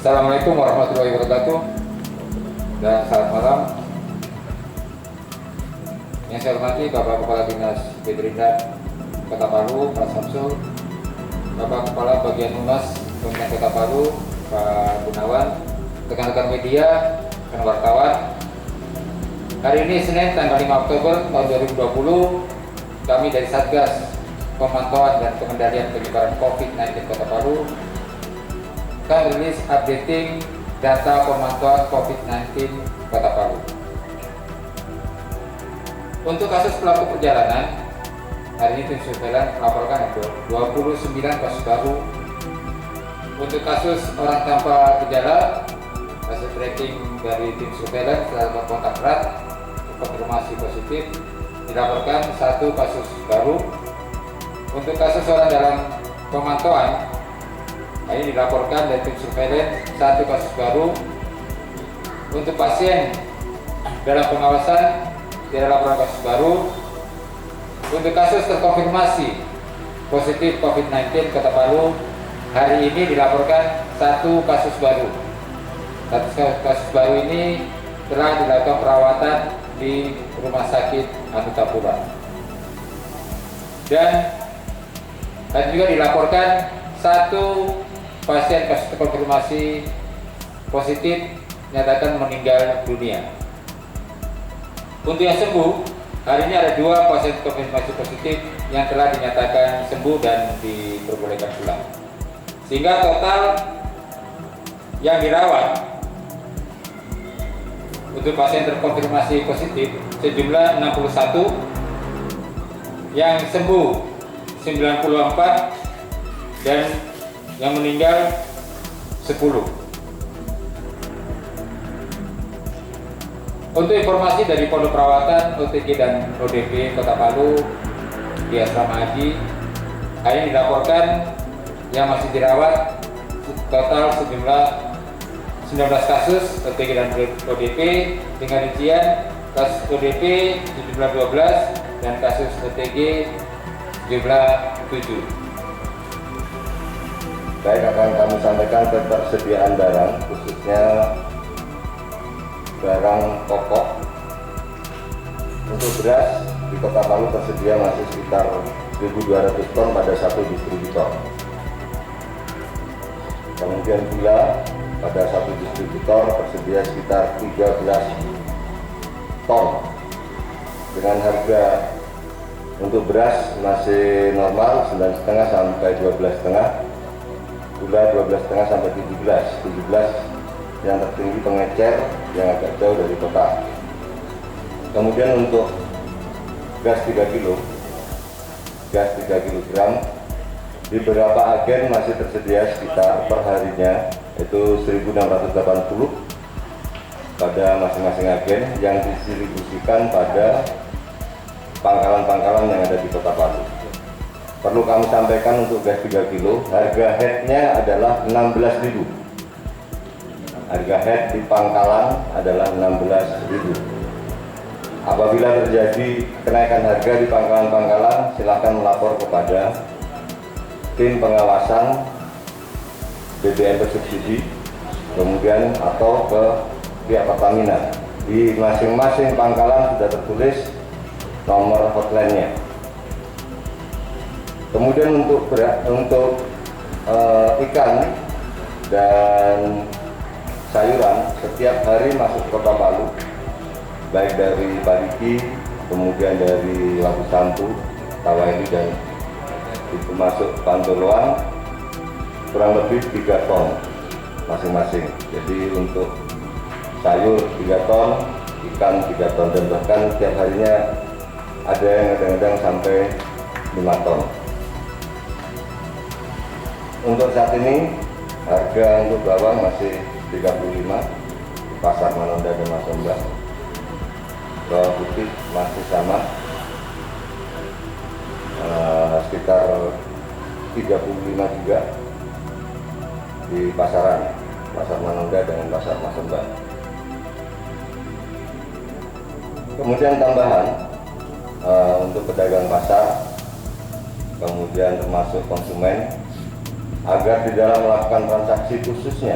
Assalamualaikum warahmatullahi wabarakatuh dan selamat malam. Yang saya hormati Bapak Kepala Dinas Veteriner Kota Palu, Pak Samsul, Bapak Kepala Bagian Humas Pemerintah Kota Palu, Pak Gunawan, rekan-rekan media, dan wartawan. Hari ini Senin tanggal 5 Oktober tahun 2020, kami dari Satgas Pemantauan dan Pengendalian Penyebaran COVID-19 Kota Palu akan rilis updating data pemantauan COVID-19 Kota Palu. Untuk kasus pelaku perjalanan, hari ini tim surveillance melaporkan ada 29 kasus baru. Untuk kasus orang tanpa gejala, hasil tracking dari tim surveillance terhadap kontak erat konfirmasi positif dilaporkan 1 kasus baru. Untuk kasus orang dalam pemantauan, ini dilaporkan dari tim surveillance 1 kasus baru. Untuk pasien dalam pengawasan tidak laporan kasus baru. Untuk kasus terkonfirmasi positif COVID-19 Kota Palu, hari ini dilaporkan 1 kasus baru. Kasus baru ini telah dilakukan perawatan di Rumah Sakit Anutapura. Dan juga dilaporkan 1 pasien kasus terkonfirmasi positif dinyatakan meninggal dunia. Untuk yang sembuh, hari ini ada 2 pasien konfirmasi positif yang telah dinyatakan sembuh dan diperbolehkan pulang. Sehingga total yang dirawat untuk pasien terkonfirmasi positif sejumlah 61, yang sembuh 94, dan yang meninggal 10. Untuk informasi dari Pondok Perawatan OTG dan ODP Kota Palu di Asrama Haji, hari ini dilaporkan yang masih dirawat total sejumlah 19 kasus OTG dan ODP, dengan rincian kasus ODP sejumlah 12 dan kasus OTG sejumlah 7. Baik, akan kami sampaikan ketersediaan barang, khususnya barang pokok. Untuk beras di Kota Palu tersedia masih sekitar 1.200 ton pada 1 distributor. Kemudian gula pada 1 distributor tersedia sekitar 13 ton. Dengan harga untuk beras masih normal 9,5 sampai 12,5. Gula 12,5 sampai 17 yang tertinggi Pengecer yang agak jauh dari kota. Kemudian untuk gas 3 kg di beberapa agen masih tersedia sekitar perharinya itu 1.680 pada masing-masing agen yang didistribusikan pada pangkalan-pangkalan yang ada di Kota Palu. Perlu kami sampaikan untuk gas 3 kg, harga headnya adalah 16.000. Harga head di pangkalan adalah 16.000. Apabila terjadi kenaikan harga di pangkalan-pangkalan, silakan melapor kepada tim pengawasan BBM bersubsidi, kemudian atau ke pihak Pertamina. Di masing-masing pangkalan sudah tertulis nomor hotline-nya. Kemudian untuk ikan dan sayuran setiap hari masuk Kota Palu, baik dari Parigi, kemudian dari Labu Sampu, Tawaili, dan itu masuk Pantoloan, kurang lebih 3 ton masing-masing. Jadi untuk sayur 3 ton, ikan 3 ton, dan bahkan setiap harinya ada yang kadang-kadang sampai 5 ton. Untuk saat ini harga untuk bawang masih 35 di pasar Manonda dan Masomba. Bawang putih masih sama, sekitar 35 juga di pasaran pasar Manonda dengan pasar Masomba. Kemudian tambahan untuk pedagang pasar, kemudian termasuk konsumen, agar di dalam melakukan transaksi khususnya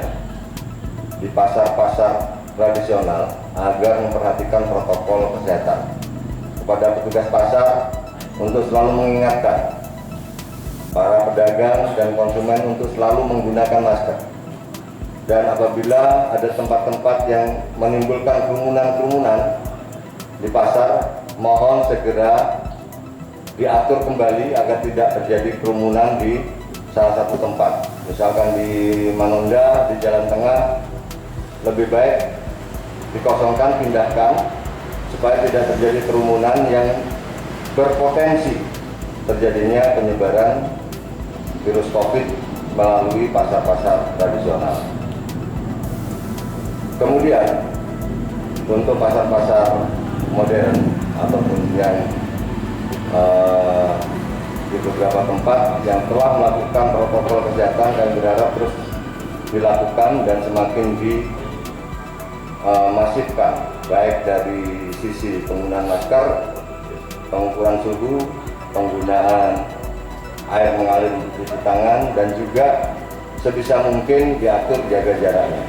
di pasar-pasar tradisional agar memperhatikan protokol kesehatan. Kepada petugas pasar untuk selalu mengingatkan para pedagang dan konsumen untuk selalu menggunakan masker. Dan apabila ada tempat-tempat yang menimbulkan kerumunan-kerumunan di pasar, mohon segera diatur kembali agar tidak terjadi kerumunan di salah satu tempat. Misalkan di Manonda, di Jalan Tengah, lebih baik dikosongkan, pindahkan, supaya tidak terjadi kerumunan yang berpotensi terjadinya penyebaran virus COVID melalui pasar-pasar tradisional. Kemudian, untuk pasar-pasar modern ataupun yang di beberapa tempat yang telah melakukan protokol kesehatan, kami berharap terus dilakukan dan semakin dimasifkan, baik dari sisi penggunaan masker, pengukuran suhu, penggunaan air mengalir untuk cuci tangan, dan juga sebisa mungkin diatur jaga jaraknya,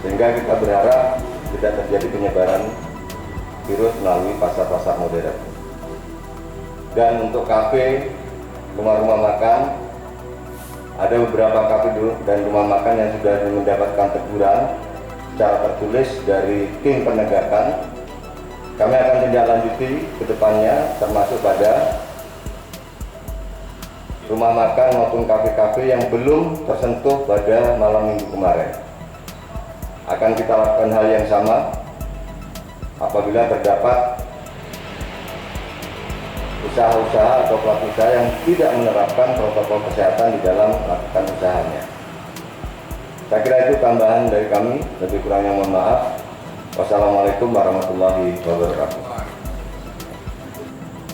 sehingga kita berharap tidak terjadi penyebaran virus melalui pasar-pasar modern. Dan untuk kafe, rumah-rumah makan, ada beberapa kafe dan rumah makan yang sudah mendapatkan teguran secara tertulis dari tim penegakan. Kami akan tindak lanjuti ke depannya, termasuk pada rumah makan maupun kafe-kafe yang belum tersentuh pada malam minggu kemarin. Akan kita lakukan hal yang sama apabila terdapat usaha-usaha atau pelaku usaha yang tidak menerapkan protokol kesehatan di dalam melakukan usahanya. Saya kira itu tambahan dari kami, lebih kurangnya mohon maaf. Wassalamualaikum warahmatullahi wabarakatuh.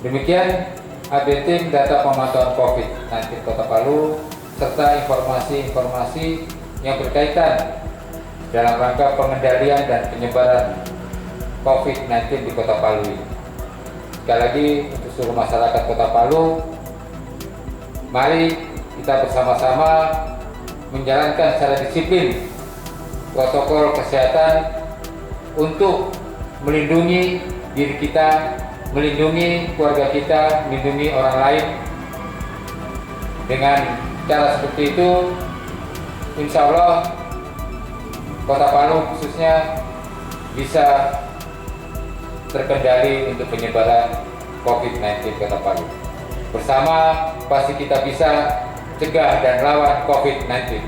Demikian updating data pemantauan COVID-19 Kota Palu serta informasi-informasi yang berkaitan dalam rangka pengendalian dan penyebaran COVID-19 di Kota Palu ini. Sekali lagi untuk seluruh masyarakat Kota Palu, mari kita bersama-sama menjalankan secara disiplin protokol kesehatan untuk melindungi diri kita, melindungi keluarga kita, melindungi orang lain. Dengan cara seperti itu, insya Allah Kota Palu khususnya bisa terkendali untuk penyebaran COVID-19 Kota Palu. Bersama pasti kita bisa cegah dan lawan COVID-19.